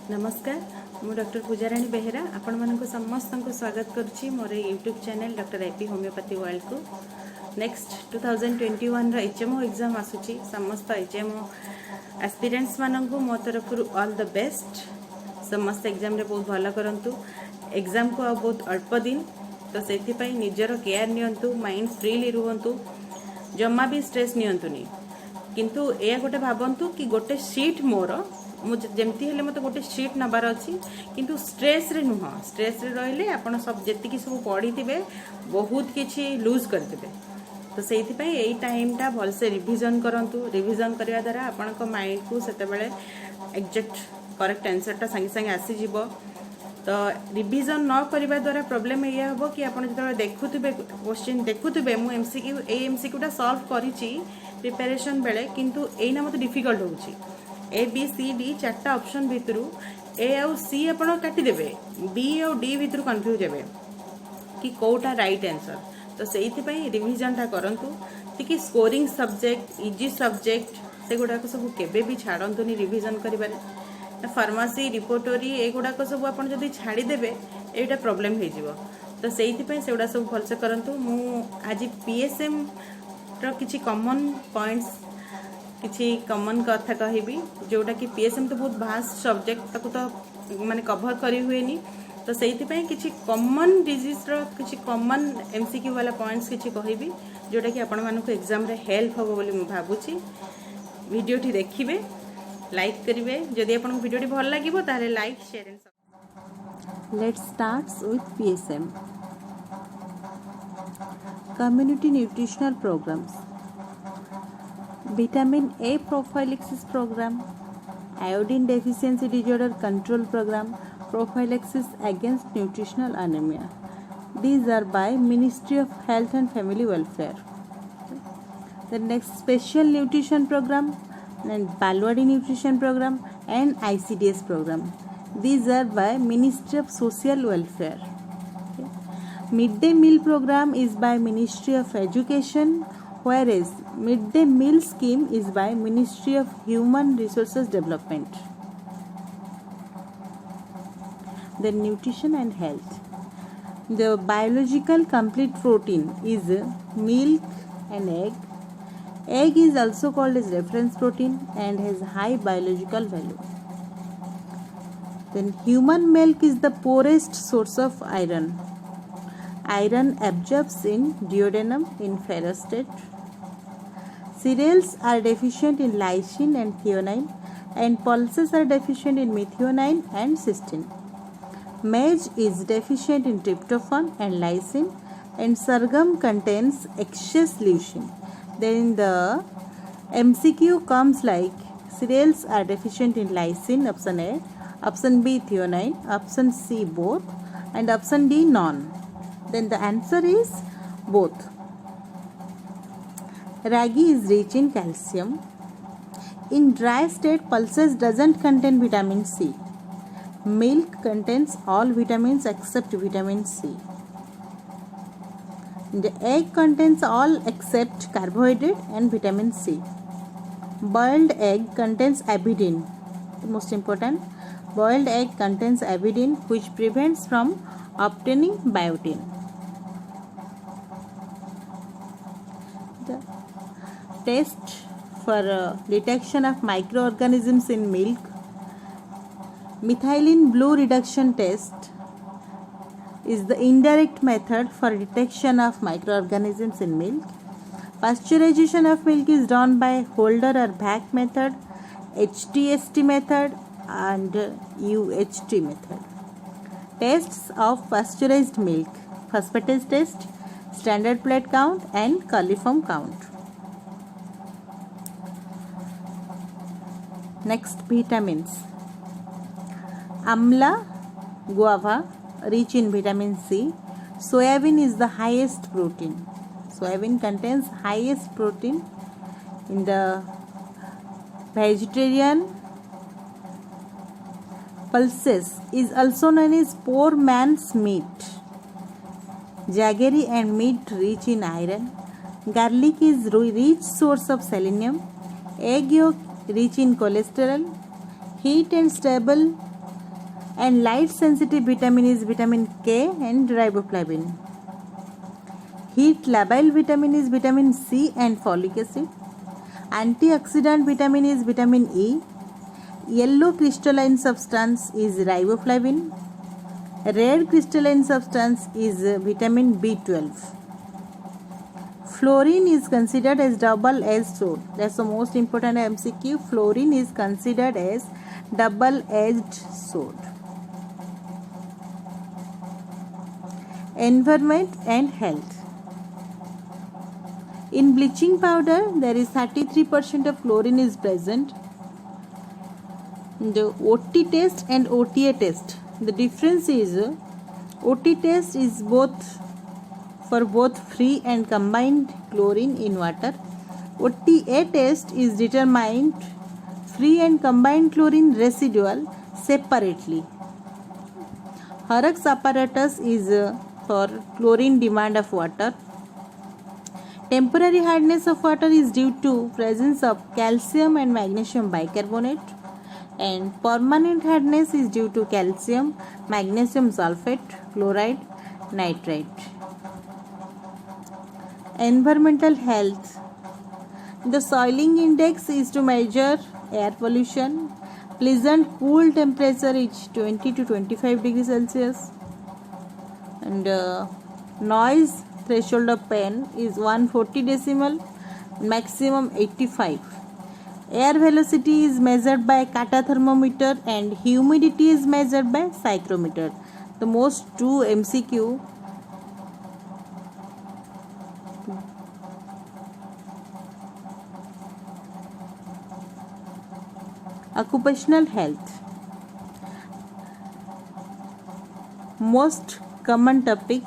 नमस्कार मु डॉक्टर पूजाराणी बेहेरा आपण मानक समस्त को स्वागत करुच्ची मोर YouTube channel doctor AP homeopathy world को नेक्स्ट 2021 रो एचएमओ एग्जाम आसुची समस्त एचएमओ एस्पिरेंट्स मानक मो तरफ ऑल द बेस्ट समस्त एग्जाम रे बहुत भल करंतु एग्जाम को बहुत अल्प दिन तो से निजर केयर नियंतु माइंड फ्रीली रुहंतु जम्मा भी स्ट्रेस नियंतुनी किंतु ए गोटे भावंतु कि गोटे सीट मोर जमती हेले मत गोटे सीट नबार अच्छी किंतु स्ट्रेस रे नुह स्ट्रेस रे रहिले आपण सब जेतिकी सब पढ़ी थिबे बहुत किछि लूज करथिबे तो सेति पई एई टाइम टा भल से रिवीजन करंतु रिवीजन करबा द्वारा आपण को माइंड को सेते बेले एग्जैक्ट करेक्ट आंसर टा संगे संगे आसी जिवो तो रिवीजन न करबा द्वारा प्रॉब्लम एया हबो कि आपण जतले देखुथिबे क्वेश्चन देखुथिबे मु एमसीक्यू ए एमसीक्यू टा सॉल्व करिछि प्रिपरेशन बेले किंतु एइना मते डिफिकल्ट होउछि ए बी सी डी चार्टा ऑप्शन भितर ए आउ सी आपण काटी देबे बी और डी भितर कंफ्यूज हेबे कि कोटा राइट आंसर तो सेइथि पई रिवीजन टा करंतु टिकी स्कोरिंग सब्जेक्ट इजी सब्जेक्ट से गुडा को सब केबे भी छाडंतुनी रिवीजन करिबारे फार्मेसी रिपोर्टरी ए गुडा को सब आपण जदी छाडी देबे एटा प्रॉब्लम हे जिवो तो सेइथि पई सेउडा सब भल से करंतु मु आज पीएसएम रो किछि कॉमन पॉइंट्स किसी कॉमन कथा कहबी जोटा कि पीएसएम तो बहुत भास्ट सब्जेक्ट ताको तो माने कवर करी हुएनी तो सेइथि पई किछि कॉमन डिजीज रो किछि कॉमन एमसीक्यू वाला पॉइंट्स किछि कहबी जोटा कि आपण मानको एग्जाम रे हेल्प होबो बोली मु भाबुची वीडियो टी देखिबे लाइक करिवे जदि आपण वीडियो टी भल लागिवो तारे like share and let's starts with PSM community nutritional programmes Vitamin A prophylaxis program, iodine deficiency disorder control program, prophylaxis against nutritional anemia. These are by Ministry of Health and Family Welfare. The next special nutrition program and Balwadi nutrition program and ICDS program. These are by Ministry of Social Welfare. Midday meal program is by Ministry of Education, whereas midday meal scheme is by Ministry of Human Resources Development. Then nutrition and health. The biological complete protein is milk and egg. Egg is also called as reference protein and has high biological value. Then human milk is the poorest source of iron. Iron absorbs in duodenum in ferrous state. Cereals are deficient in lysine and threonine, and pulses are deficient in methionine and cysteine. Maize is deficient in tryptophan and lysine, and sorghum contains excess leucine. Then the MCQ comes like cereals are deficient in lysine, option A, option B threonine, option C both, and option D none. Then the answer is both. Ragi is rich in calcium. In dry state, pulses doesn't contain vitamin C. Milk contains all vitamins except vitamin C. The egg contains all except carbohydrate and vitamin C. Boiled egg contains avidin. The most important, boiled egg contains avidin which prevents from obtaining biotin. The test for detection of microorganisms in milk. Methylene blue reduction test is the indirect method for detection of microorganisms in milk. Pasteurization of milk is done by Holder or Vac method, HTST method and UHT method. Tests of pasteurized milk: phosphatase test, standard plate count and coliform count. Next, vitamins. Amla, guava, rich in vitamin C. Soybean is the highest protein. Soybean contains highest protein in the vegetarian. Pulses is also known as poor man's meat. Jaggery and meat rich in iron. Garlic is rich source of selenium. Egg yolk rich in cholesterol. Heat and stable and light sensitive vitamin is vitamin K and riboflavin. Heat labile vitamin is vitamin C and folic acid. Antioxidant vitamin is vitamin E. Yellow crystalline substance is riboflavin. Red crystalline substance is vitamin B12. Fluorine is considered as double-edged sword. That's the most important MCQ. Fluorine is considered as double-edged sword. Environment and health. In bleaching powder, there is 33% of chlorine is present. The OT test and OTA test. The difference is OT test is for both free and combined chlorine in water. OTA test is determined free and combined chlorine residual separately. Horrocks apparatus is for chlorine demand of water. Temporary hardness of water is due to presence of calcium and magnesium bicarbonate, and permanent hardness is due to calcium, magnesium sulfate, chloride, nitrite. Environmental health. The soiling index is to measure air pollution. Pleasant cool temperature is 20 to 25 degrees Celsius, and noise threshold of pen is 140 decimal, maximum 85. Air velocity is measured by kata thermometer and humidity is measured by psychrometer. The most two MCQ. Occupational health. Most common topic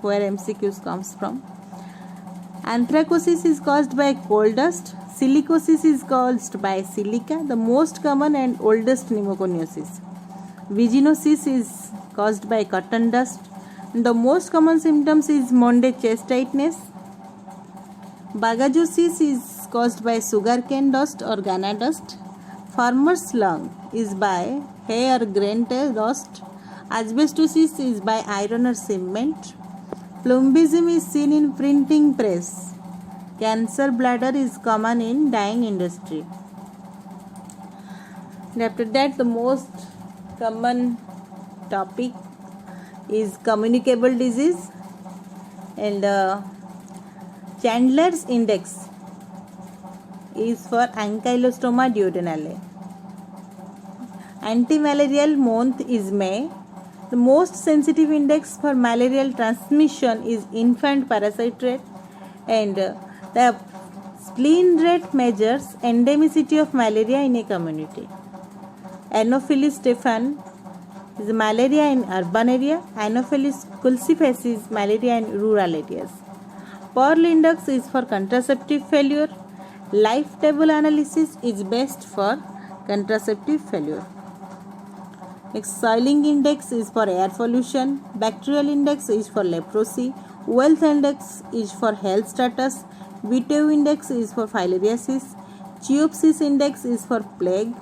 where MCQs comes from. Anthracosis is caused by coal dust. Silicosis is caused by silica, the most common and oldest pneumoconiosis. Vaginosis is caused by cotton dust. The most common symptoms is Monday chest tightness. Bagajosis is caused by sugarcane dust or Ghana dust. Farmer's lung is by hay or grain dust. Asbestosis is by iron or cement. Plumbism is seen in printing press. Cancer bladder is common in dyeing industry. And after that, the most common topic is communicable disease, and Chandler's index is for Ankylostomia duodenale. Anti-malarial month is May. The most sensitive index for malarial transmission is infant parasite rate, and the spleen rate measures endemicity of malaria in a community. Anopheles stephan is malaria in urban area. Anopheles culciferus is malaria in rural areas. Pearl index is for contraceptive failure. Life table analysis is best for contraceptive failure. Next, soiling index is for air pollution. Bacterial index is for leprosy. Wealth index is for health status. Vitew index is for filariasis. Cheopsis index is for plague.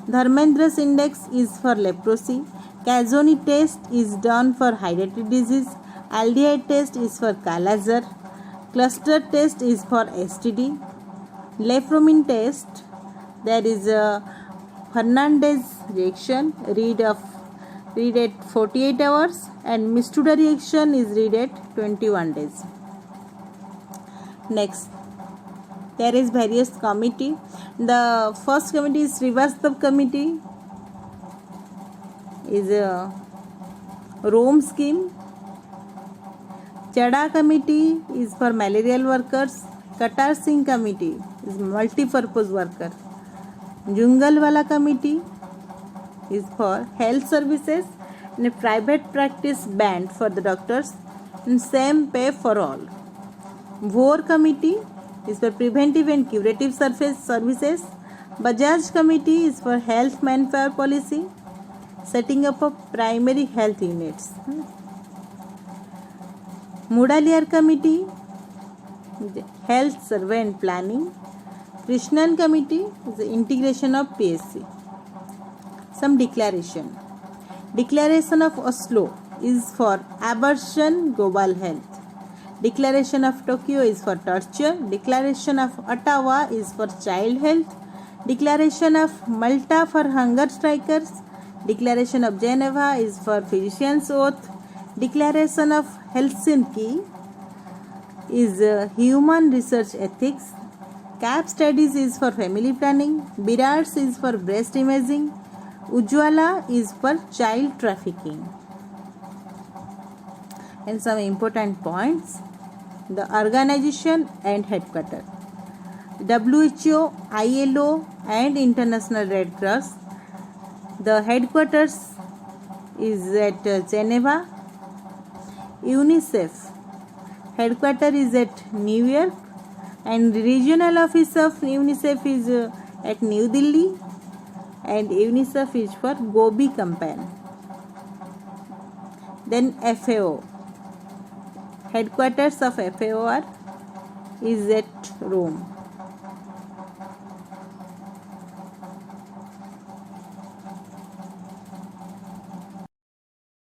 Dharmendra's index is for leprosy. Cazzoni test is done for hydatid disease. Aldehyde test is for Kala-Azar. Cluster test is for STD. Lefromin test, there is a Fernandez reaction, read at 48 hours, and Mistuda reaction is read at 21 days. Next, there is various committee. The first committee is Srivastav committee, is a Rome scheme. Chada committee is for malarial workers. Qatar Singh committee is multi-purpose worker. Jungalwala committee is for health services, and a private practice band for the doctors, and same pay for all. Bhor committee is for preventive and curative services. Bajaj committee is for health manpower policy, setting up of primary health units. Mudaliar committee, health survey and planning. Krishnan committee is the integration of PSC. Some declaration. Declaration of Oslo is for abortion, global health. Declaration of Tokyo is for torture. Declaration of Ottawa is for child health. Declaration of Malta for hunger strikers. Declaration of Geneva is for physician's oath. Declaration of Helsinki is human research ethics. CAP studies is for family planning. BIRADS is for breast imaging. Ujjwala is for child trafficking. And some important points: the organization and headquarters: WHO, ILO and International Red Cross. The headquarters is at Geneva. UNICEF headquarters is at New York, and regional office of UNICEF is at New Delhi, and UNICEF is for Gobi campaign. Then FAO headquarters of FAO is at Rome.